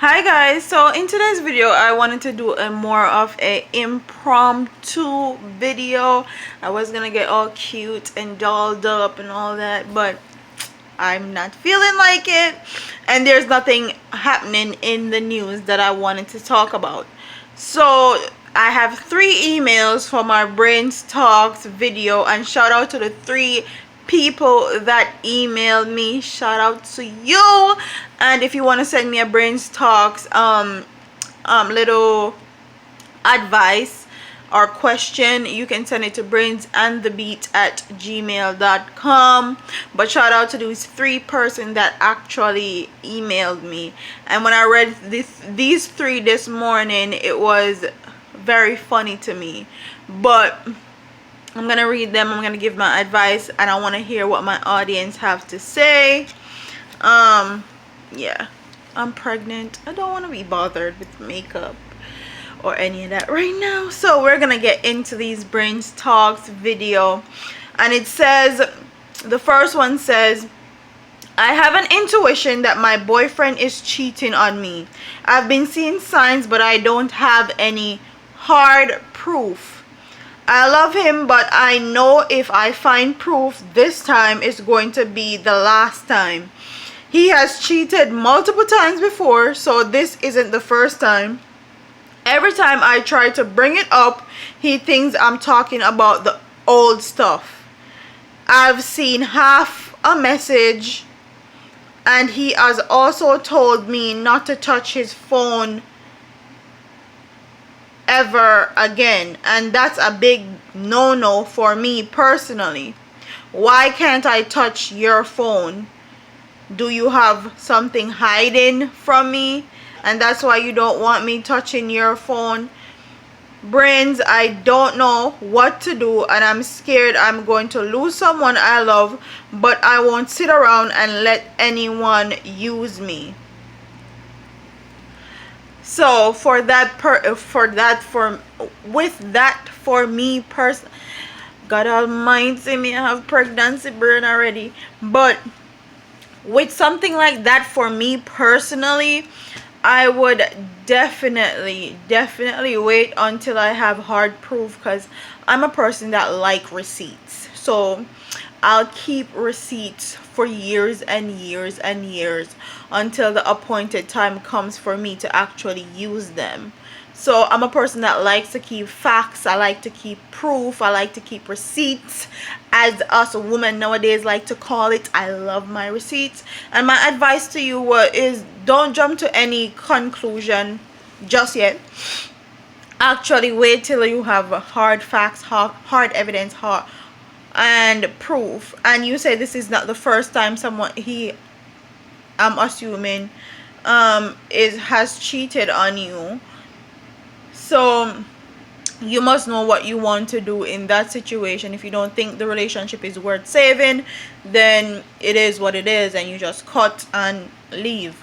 Hi guys, so in today's video I wanted to do a more of a impromptu video. I was gonna get all cute and dolled up and all that, but I'm not feeling like it, and there's nothing happening in the news that I wanted to talk about. So I have 3 emails from our Brains Talks video, and shout out to the 3 people that emailed me. Shout out to you. And if you want to send me a Brains Talks little advice or question, you can send it to brainsandthebeat@gmail.com. But shout out to these 3 persons that actually emailed me, and when I read these 3 this morning, it was very funny to me. But I'm gonna read them, I'm gonna give my advice, and I want to hear what my audience have to say. Yeah, I'm pregnant. I don't want to be bothered with makeup or any of that right now. So we're gonna get into these Brains Talks video, and it says, the first one says, I have an intuition that my boyfriend is cheating on me. I've been seeing signs, but I don't have any hard proof. I love him, but I know if I find proof this time it's going to be the last time. He has cheated multiple times before, so this isn't the first time. Every time I try to bring it up, he thinks I'm talking about the old stuff. I've seen half a message, and he has also told me not to touch his phone ever again, and that's a big no-no for me personally. Why can't I touch your phone? Do you have something hiding from me, and that's why you don't want me touching your phone? Brains, I don't know what to do, and I'm scared I'm going to lose someone I love, but I won't sit around and let anyone use me. So for me person, God almighty, me I have pregnancy brain already. But with something like that, for me personally, I would definitely wait until I have hard proof, because I'm a person that like receipts. So I'll keep receipts for years and years and years until the appointed time comes for me to actually use them. So I'm a person that likes to keep facts, I like to keep proof, I like to keep receipts, as us women nowadays like to call it. I love my receipts. And my advice to you is, don't jump to any conclusion just yet. Actually wait till you have hard facts, hard evidence, and proof, and you say this is not the first time someone, I'm assuming, has cheated on you. So you must know what you want to do in that situation. If you don't think the relationship is worth saving, then it is what it is, and you just cut and leave.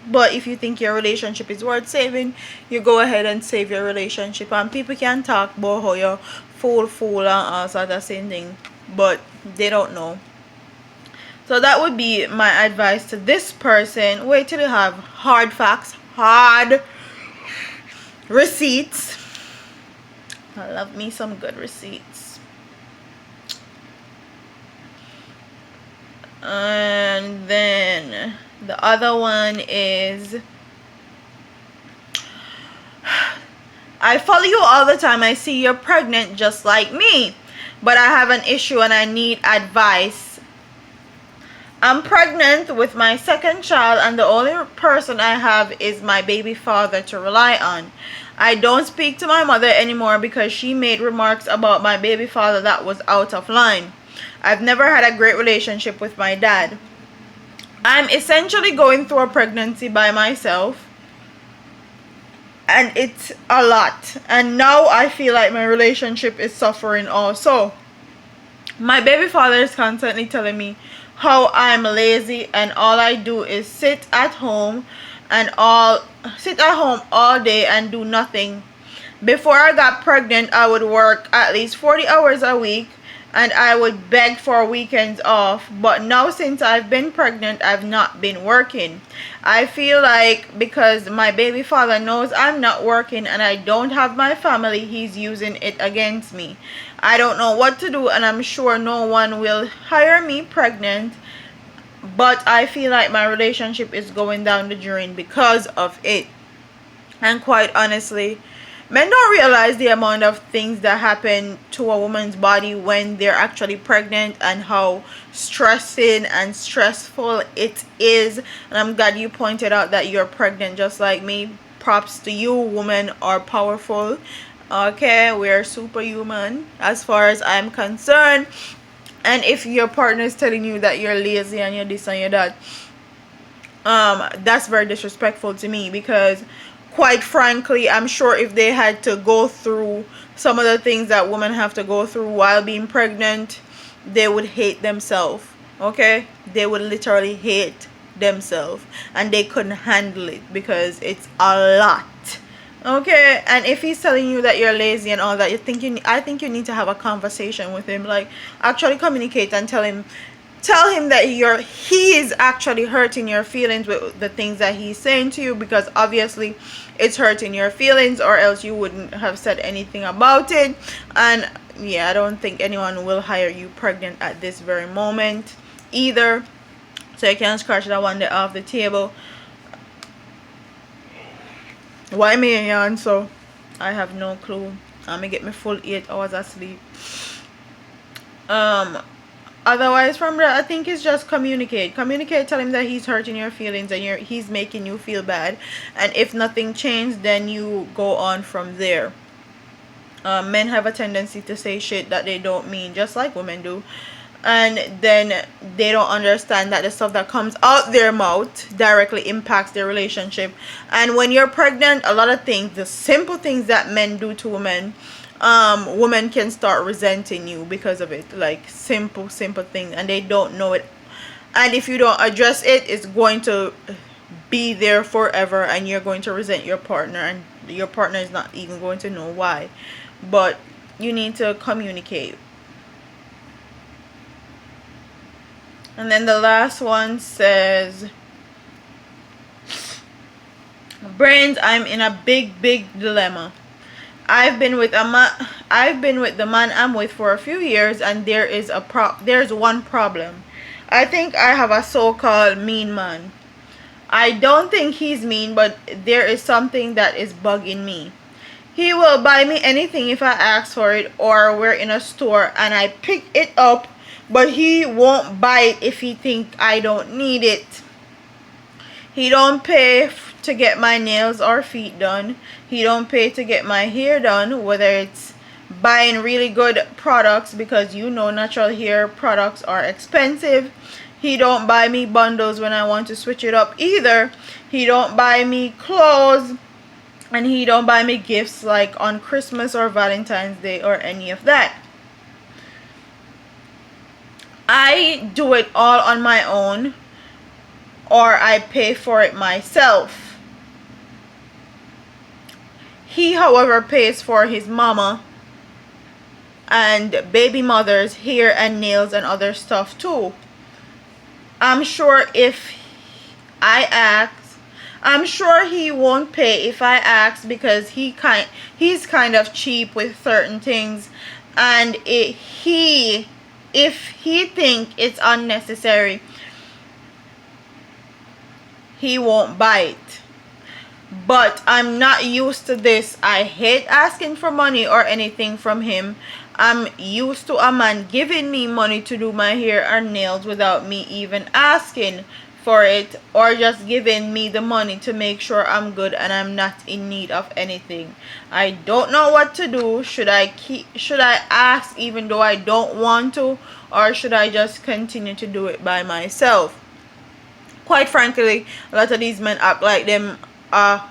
But if you think your relationship is worth saving, you go ahead and save your relationship. And people can talk about how you're fool and all sort of same thing, but they don't know. So that would be my advice to this person. Wait till you have hard facts, hard receipts. I love me some good receipts. And then the other one is, I follow you all the time. I see you're pregnant just like me, but I have an issue and I need advice. I'm pregnant with my 2nd child, and the only person I have is my baby father to rely on. I don't speak to my mother anymore because she made remarks about my baby father that was out of line. I've never had a great relationship with my dad. I'm essentially going through a pregnancy by myself, and it's a lot, and now I feel like my relationship is suffering also. My baby father is constantly telling me how I'm lazy, and all I do is sit at home all day and do nothing. Before I got pregnant, I would work at least 40 hours a week and I would beg for weekends off. But now, since I've been pregnant, I've not been working. I feel like because my baby father knows I'm not working and I don't have my family, he's using it against me. I don't know what to do, and I'm sure no one will hire me pregnant, but I feel like my relationship is going down the drain because of it. And quite honestly, men don't realize the amount of things that happen to a woman's body when they're actually pregnant, and how stressing and stressful it is. And I'm glad you pointed out that you're pregnant just like me. Props to you. Women are powerful. Okay, we're superhuman as far as I'm concerned. And if your partner is telling you that you're lazy and you're this and you're that, that's very disrespectful to me, because quite frankly, I'm sure if they had to go through some of the things that women have to go through while being pregnant, they would hate themselves. Okay, they would literally hate themselves, and they couldn't handle it because it's a lot. Okay, and if he's telling you that you're lazy and all that, I think you need to have a conversation with him, like actually communicate and tell him that he is actually hurting your feelings with the things that he's saying to you, because obviously it's hurting your feelings, or else you wouldn't have said anything about it. And yeah, I don't think anyone will hire you pregnant at this very moment either, so you can scratch that one there off the table. Why me yawn? So I have no clue. I'm gonna get my full 8 hours of sleep. Otherwise, from that, I think it's just communicate. Tell him that he's hurting your feelings and he's making you feel bad. And if nothing changed, then you go on from there. Men have a tendency to say shit that they don't mean, just like women do. And then they don't understand that the stuff that comes out their mouth directly impacts their relationship. And when you're pregnant, a lot of things, the simple things that men do to women, women can start resenting you because of it. Like simple things, and they don't know it. And if you don't address it, it's going to be there forever, and you're going to resent your partner, and your partner is not even going to know why. But you need to communicate. And then the last one says, brains, I'm in a big dilemma. I've been with the man I'm with for a few years, and there's one problem. I think I have a so-called mean man. I don't think he's mean, but there is something that is bugging me. He will buy me anything if I ask for it, or we're in a store and I pick it up, but he won't buy it if he think I don't need it. He don't pay to get my nails or feet done. He don't pay to get my hair done, whether it's buying really good products, because natural hair products are expensive. He don't buy me bundles when I want to switch it up either. He don't buy me clothes, and he don't buy me gifts like on Christmas or Valentine's Day or any of that. I do it all on my own, or I pay for it myself. He, however, pays for his mama and baby mother's hair and nails and other stuff too. I'm sure he won't pay if I ask, because he's kind of cheap with certain things, and if he think it's unnecessary, he won't buy it. But I'm not used to this. I hate asking for money or anything from him. I'm used to a man giving me money to do my hair or nails without me even asking for it, or just giving me the money to make sure I'm good and I'm not in need of anything. I don't know what to do. Should I ask even though I don't want to, or should I just continue to do it by myself? Quite frankly, a lot of these men act like them are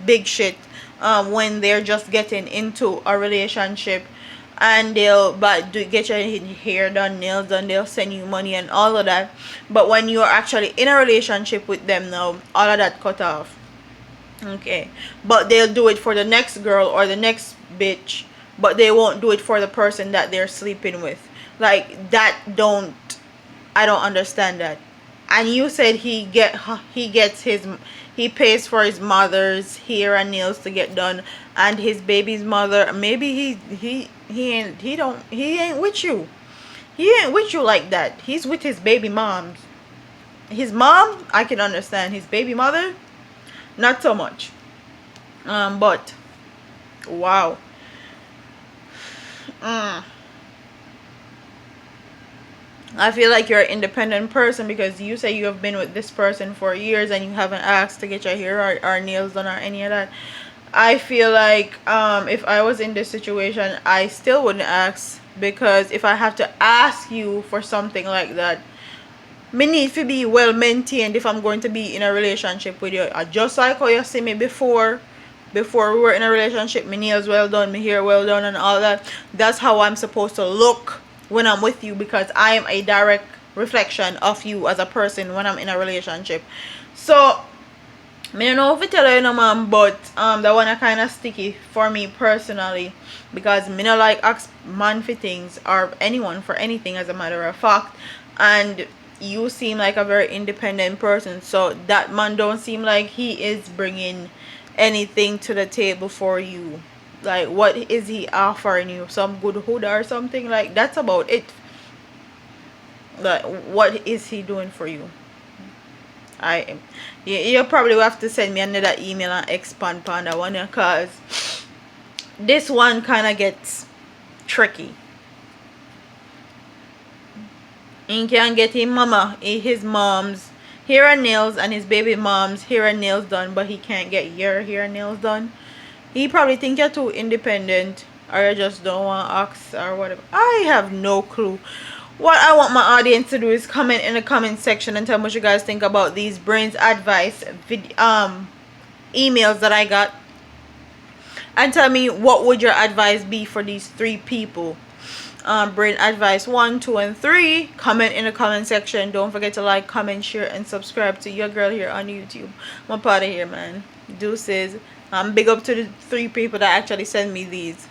big shit when they're just getting into a relationship, and they'll get your hair done, nails done, they'll send you money and all of that. But when you're actually in a relationship with them now, all of that cut off. Okay, but they'll do it for the next girl or the next bitch, but they won't do it for the person that they're sleeping with. Like that don't, I don't understand that. And you said he gets his, he pays for his mother's hair and nails to get done, and his baby's mother, maybe he ain't with you. He ain't with you like that. He's with his baby moms. His mom, I can understand. His baby mother, not so much. But wow. Mm. I feel like you're an independent person because you say you have been with this person for years and you haven't asked to get your hair or nails done or any of that. I feel like if I was in this situation, I still wouldn't ask, because if I have to ask you for something like that, me need to be well maintained if I'm going to be in a relationship with you. Just like how you see me before we were in a relationship, my nails well done, my hair well done and all that. That's how I'm supposed to look when I'm with you, because I am a direct reflection of you as a person when I'm in a relationship. So me don't know if I tell you no man, but that one are kinda sticky for me personally, because me not like ask man for things or anyone for anything, as a matter of fact. And you seem like a very independent person, so that man don't seem like he is bringing anything to the table for you. Like, what is he offering you? Some good hood or something? Like, that's about it. Like, what is he doing for you? You probably will have to send me another email and expand on that one, because this one kind of gets tricky. He can get his mom's hair and nails and his baby mom's hair and nails done, but he can't get your hair and nails done. He probably think you're too independent, or you just don't want ox or whatever. I have no clue. What I want my audience to do is comment in the comment section and tell me what you guys think about these brains advice emails that I got, and tell me what would your advice be for these three people. Brain advice 1, 2, and 3. Comment in the comment section. Don't forget to like, comment, share, and subscribe to your girl here on YouTube. I'm out of here, man. Deuces. Big up to the 3 people that actually send me these.